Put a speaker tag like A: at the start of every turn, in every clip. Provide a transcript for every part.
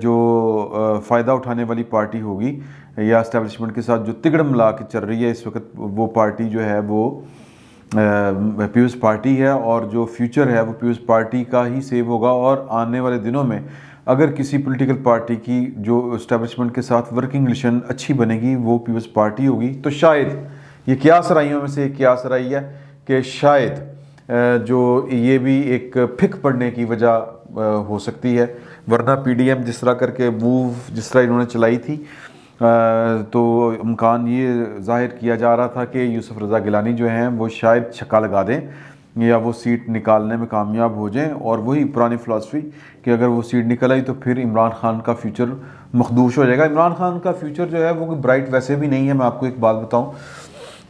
A: جو فائدہ اٹھانے والی پارٹی ہوگی یا اسٹیبلشمنٹ کے ساتھ جو تگڑ ملا کے چل رہی ہے اس وقت، وہ پارٹی جو ہے وہ پیپلز پارٹی ہے، اور جو فیوچر ہے وہ پیپلز پارٹی کا ہی سیو ہوگا۔ اور آنے والے دنوں میں اگر کسی پولیٹیکل پارٹی کی جو اسٹیبلشمنٹ کے ساتھ ورکنگ ریلیشن اچھی بنے گی وہ پیپلز پارٹی ہوگی، تو شاید یہ قیاس رائیوں میں سے ایک قیاس رائی ہے کہ شاید جو یہ بھی ایک پھک پڑنے کی وجہ ہو سکتی ہے، ورنہ پی ڈی ایم جس طرح کر کے موو جس طرح انہوں نے چلائی تھی تو امکان یہ ظاہر کیا جا رہا تھا کہ یوسف رضا گیلانی جو ہیں وہ شاید چھکا لگا دیں یا وہ سیٹ نکالنے میں کامیاب ہو جائیں، اور وہی پرانی فلاسفی کہ اگر وہ سیٹ نکل آئی تو پھر عمران خان کا فیوچر مخدوش ہو جائے گا۔ عمران خان کا فیوچر جو ہے وہ برائٹ ویسے بھی نہیں ہے، میں آپ کو ایک بات بتاؤں،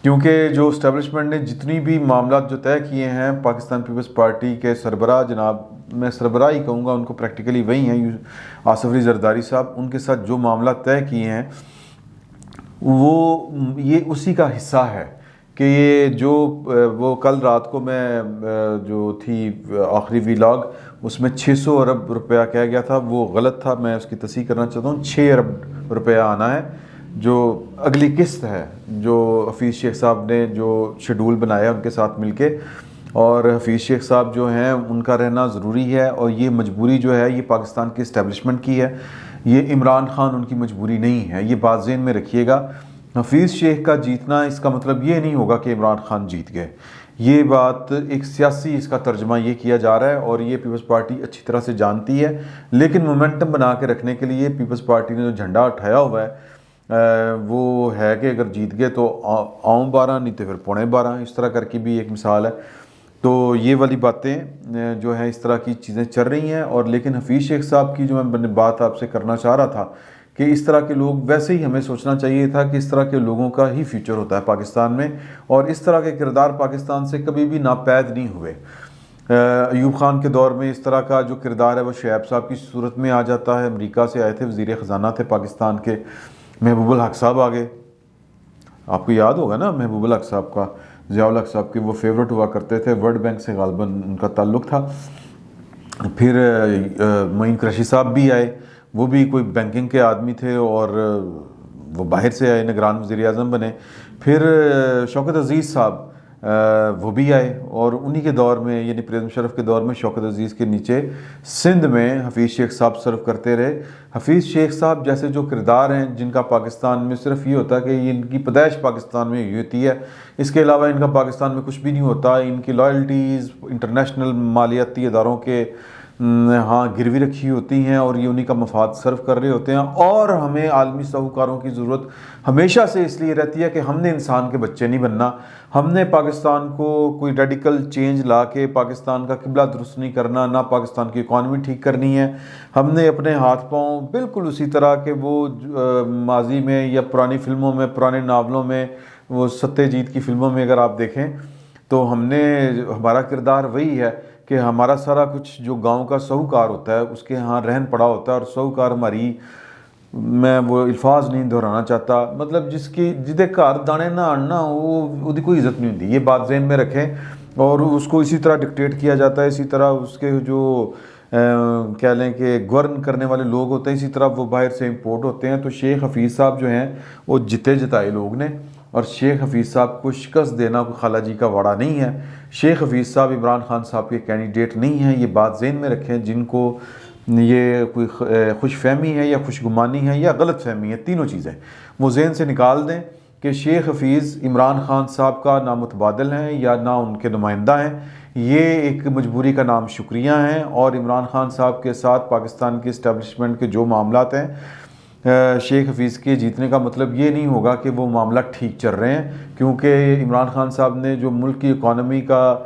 A: کیونکہ جو اسٹیبلشمنٹ نے جتنی بھی معاملات جو طے کیے ہیں پاکستان پیپلز پارٹی کے سربراہ، جناب میں سربراہ ہی کہوں گا ان کو، پریکٹیکلی وہی ہیں آصف علی زرداری صاحب، ان کے ساتھ جو معاملات طے کیے ہیں وہ یہ اسی کا حصہ ہے کہ یہ جو وہ کل رات کو میں جو تھی آخری ویلاگ اس میں 600 ارب روپیہ کہہ گیا تھا، وہ غلط تھا، میں اس کی تصحیح کرنا چاہتا ہوں، 6 ارب روپیہ آنا ہے جو اگلی قسط ہے، جو حفیظ شیخ صاحب نے جو شیڈول بنایا ان کے ساتھ مل کے، اور حفیظ شیخ صاحب جو ہیں ان کا رہنا ضروری ہے، اور یہ مجبوری جو ہے یہ پاکستان کی اسٹیبلشمنٹ کی ہے، یہ عمران خان ان کی مجبوری نہیں ہے، یہ بات ذہن میں رکھیے گا۔ حفیظ شیخ کا جیتنا اس کا مطلب یہ نہیں ہوگا کہ عمران خان جیت گئے، یہ بات ایک سیاسی اس کا ترجمہ یہ کیا جا رہا ہے، اور یہ پیپلز پارٹی اچھی طرح سے جانتی ہے، لیکن مومنٹم بنا کے رکھنے کے لیے پیپلز پارٹی نے جو جھنڈا اٹھایا ہوا ہے وہ ہے کہ اگر جیت گئے تو آؤں 12 نہیں تو پھر پونے 12، اس طرح کر کے بھی ایک مثال ہے۔ تو یہ والی باتیں جو ہیں اس طرح کی چیزیں چل رہی ہیں، اور لیکن حفیظ شیخ صاحب کی جو میں بات آپ سے کرنا چاہ رہا تھا کہ اس طرح کے لوگ، ویسے ہی ہمیں سوچنا چاہیے تھا کہ اس طرح کے لوگوں کا ہی فیوچر ہوتا ہے پاکستان میں، اور اس طرح کے کردار پاکستان سے کبھی بھی ناپید نہیں ہوئے۔ ایوب خان کے دور میں اس طرح کا جو کردار ہے وہ شعیب صاحب کی صورت میں آ جاتا ہے، امریکہ سے آئے تھے، وزیر خزانہ تھے پاکستان کے، محبوب الحق صاحب آگے، آپ کو یاد ہوگا نا محبوب الحق صاحب کا، ضیاء الحق صاحب کے وہ فیورٹ ہوا کرتے تھے، ورلڈ بینک سے غالباً ان کا تعلق تھا۔ پھر معین قریشی صاحب بھی آئے، وہ بھی کوئی بینکنگ کے آدمی تھے اور وہ باہر سے آئے، نگران وزیر اعظم بنے۔ پھر شوکت عزیز صاحب وہ بھی آئے، اور انہی کے دور میں یعنی پریزم مشرف کے دور میں شوکت عزیز کے نیچے سندھ میں حفیظ شیخ صاحب سرو کرتے رہے۔ حفیظ شیخ صاحب جیسے جو کردار ہیں جن کا پاکستان میں صرف یہ ہوتا ہے کہ ان کی پیدائش پاکستان میں ہوئی ہوتی ہے، اس کے علاوہ ان کا پاکستان میں کچھ بھی نہیں ہوتا، ان کی لائلٹیز انٹرنیشنل مالیاتی اداروں کے ہاں گروی رکھی ہوتی ہیں، اور یہ انہی کا مفاد سرو کر رہے ہوتے ہیں، اور ہمیں عالمی ساہوکاروں کی ضرورت ہمیشہ سے اس لیے رہتی ہے کہ ہم نے انسان کے بچے نہیں بننا، ہم نے پاکستان کو کوئی ریڈیکل چینج لا کے پاکستان کا قبلہ درست نہیں کرنا، نہ پاکستان کی اکانومی ٹھیک کرنی ہے، ہم نے اپنے ہاتھ پاؤں بالکل اسی طرح کہ وہ ماضی میں یا پرانی فلموں میں، پرانے ناولوں میں، وہ ستیہ جیت کی فلموں میں اگر آپ دیکھیں تو ہم نے، ہمارا کردار وہی ہے کہ ہمارا سارا کچھ جو گاؤں کا ساہوکار ہوتا ہے اس کے ہاں رہن پڑا ہوتا ہے، اور ساہوکار ہماری، میں وہ الفاظ نہیں دہرانا چاہتا، مطلب جس کی جدے گھر دانے نہ آنا وہ دی کوئی عزت نہیں ہوتی، یہ بات ذہن میں رکھیں، اور اس کو اسی طرح ڈکٹیٹ کیا جاتا ہے، اسی طرح اس کے جو کہہ لیں کہ گورن کرنے والے لوگ ہوتے ہیں اسی طرح وہ باہر سے امپورٹ ہوتے ہیں۔ تو شیخ حفیظ صاحب جو ہیں وہ جتے جتائے لوگ نے، اور شیخ حفیظ صاحب کو شکست دینا کوئی خالہ جی کا واڑا نہیں ہے، شیخ حفیظ صاحب عمران خان صاحب کے کینڈیڈیٹ نہیں ہیں، یہ بات ذہن میں رکھیں، جن کو یہ کوئی خوش فہمی ہے یا خوش گمانی ہے یا غلط فہمی ہے، تینوں چیزیں وہ ذہن سے نکال دیں کہ شیخ حفیظ عمران خان صاحب کا نہ متبادل ہیں یا نہ ان کے نمائندہ ہیں، یہ ایک مجبوری کا نام شکریہ ہیں، اور عمران خان صاحب کے ساتھ پاکستان کی اسٹیبلشمنٹ کے جو معاملات ہیں شیخ حفیظ کے جیتنے کا مطلب یہ نہیں ہوگا کہ وہ معاملات ٹھیک چل رہے ہیں، کیونکہ عمران خان صاحب نے جو ملک کی اکانومی کا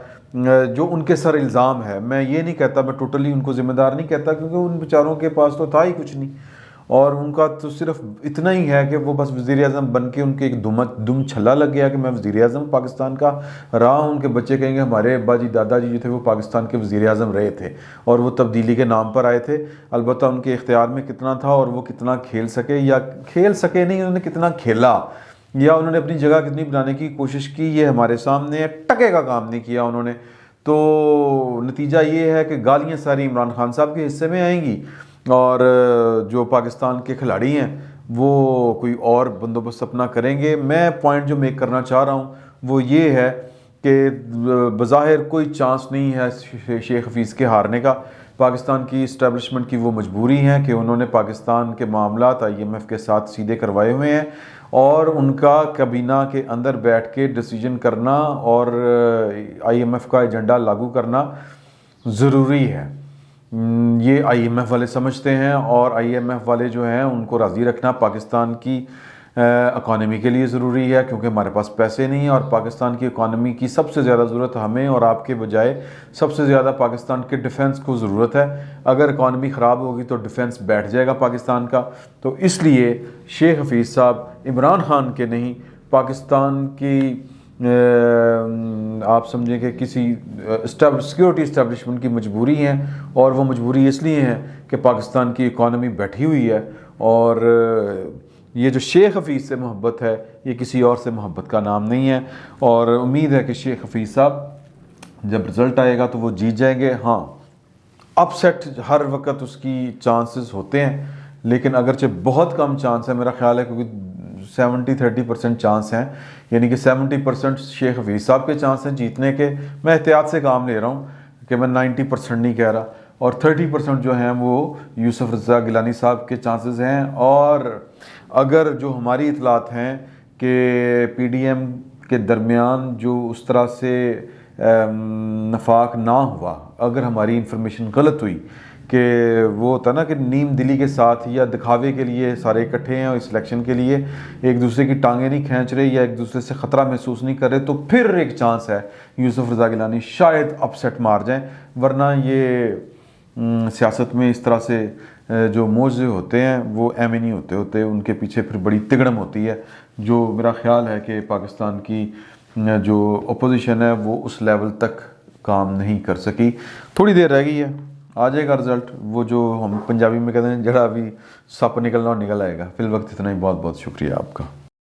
A: جو ان کے سر الزام ہے، میں یہ نہیں کہتا، میں ٹوٹلی ان کو ذمہ دار نہیں کہتا، کیونکہ ان بیچاروں کے پاس تو تھا ہی کچھ نہیں، اور ان کا تو صرف اتنا ہی ہے کہ وہ بس وزیر اعظم بن کے ان کے ایک دم چھلا لگ گیا کہ میں وزیر اعظم پاکستان کا رہا ہوں، ان کے بچے کہیں گے ہمارے ابا جی دادا جی جو تھے وہ پاکستان کے وزیر اعظم رہے تھے اور وہ تبدیلی کے نام پر آئے تھے، البتہ ان کے اختیار میں کتنا تھا اور وہ کتنا کھیل سکے یا کھیل سکے نہیں، انہوں نے کتنا کھیلا یا انہوں نے اپنی جگہ کتنی بنانے کی کوشش کی، یہ ہمارے سامنے ہے، ٹکے کا کام نہیں کیا انہوں نے۔ تو نتیجہ یہ ہے کہ گالیاں ساری عمران خان صاحب کے حصے میں آئیں گی، اور جو پاکستان کے کھلاڑی ہیں وہ کوئی اور بندوبست اپنا کریں گے. میں پوائنٹ جو میک کرنا چاہ رہا ہوں وہ یہ ہے کہ بظاہر کوئی چانس نہیں ہے شیخ حفیظ کے ہارنے کا. پاکستان کی اسٹیبلشمنٹ کی وہ مجبوری ہے کہ انہوں نے پاکستان کے معاملات IMF کے ساتھ سیدھے کروائے ہوئے ہیں اور ان کا کابینہ کے اندر بیٹھ کے ڈیسیجن کرنا اور IMF کا ایجنڈا لاگو کرنا ضروری ہے. یہ IMF والے سمجھتے ہیں اور IMF والے جو ہیں ان کو راضی رکھنا پاکستان کی اکانومی کے لیے ضروری ہے کیونکہ ہمارے پاس پیسے نہیں ہیں اور پاکستان کی اکانومی کی سب سے زیادہ ضرورت ہمیں اور آپ کے بجائے سب سے زیادہ پاکستان کے ڈیفنس کو ضرورت ہے. اگر اکانومی خراب ہوگی تو ڈیفنس بیٹھ جائے گا پاکستان کا. تو اس لیے شیخ حفیظ صاحب عمران خان کے نہیں پاکستان کی آپ سمجھیں کہ کسی سیکیورٹی اسٹیبلشمنٹ کی مجبوری ہیں اور وہ مجبوری اس لیے ہے کہ پاکستان کی اکانومی بیٹھی ہوئی ہے اور یہ جو شیخ حفیظ سے محبت ہے یہ کسی اور سے محبت کا نام نہیں ہے. اور امید ہے کہ شیخ حفیظ صاحب جب رزلٹ آئے گا تو وہ جیت جائیں گے. ہاں اپ سیٹ ہر وقت اس کی چانسز ہوتے ہیں لیکن اگرچہ بہت کم چانس ہے میرا خیال ہے کیونکہ 70-30% چانس ہیں یعنی کہ 70% شیخ حفیظ صاحب کے چانس ہیں جیتنے کے. میں احتیاط سے کام لے رہا ہوں کہ میں 90% نہیں کہہ رہا اور 30% جو ہیں وہ یوسف رضا گیلانی صاحب کے چانسز ہیں. اور اگر جو ہماری اطلاعات ہیں کہ PDM کے درمیان جو اس طرح سے نفاق نہ ہوا اگر ہماری انفارمیشن غلط ہوئی کہ وہ ہوتا نا کہ نیم دلی کے ساتھ یا دکھاوے کے لیے سارے اکٹھے ہیں اور اس الیکشن کے لیے ایک دوسرے کی ٹانگیں نہیں کھینچ رہے یا ایک دوسرے سے خطرہ محسوس نہیں کر رہے تو پھر ایک چانس ہے یوسف رضا گیلانی شاید اپ سیٹ مار جائیں. ورنہ یہ سیاست میں اس طرح سے جو موضوع ہوتے ہیں وہ ایم نہیں ہوتے ان کے پیچھے پھر بڑی تگڑم ہوتی ہے جو میرا خیال ہے کہ پاکستان کی جو اپوزیشن ہے وہ اس لیول تک کام نہیں کر سکی. تھوڑی دیر رہ گئی ہے آ جائے گا رزلٹ. وہ جو ہم پنجابی میں کہتے ہیں جڑا بھی سپ نکلنا نکل آئے گا. فی الوقت اتنا ہی. بہت بہت شکریہ آپ کا.